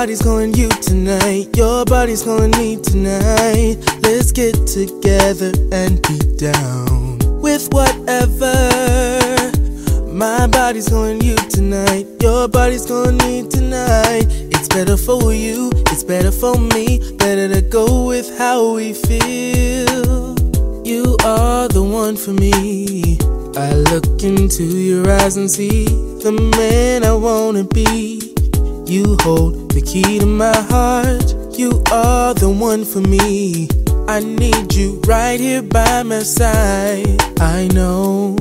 body's calling you tonight, your body's calling me tonight. Let's get together and be down with whatever. My body's calling you tonight, your body's calling me tonight. It's better for you, it's better for me, better to go with how we feel. You are the one for me. I look into your eyes and see the man I wanna be. You hold the key to my heart, you are the one for me. I need you right here by my side. I know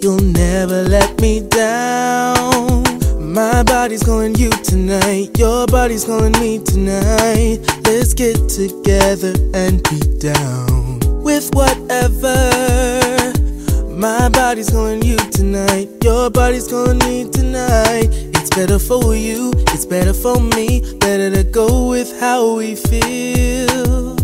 you'll never let me down. My body's calling you tonight, your body's calling me tonight. Let's get together and be down with whatever. My body's calling you tonight, your body's calling me tonight. It's better for you, it's better for me, better to go with how we feel.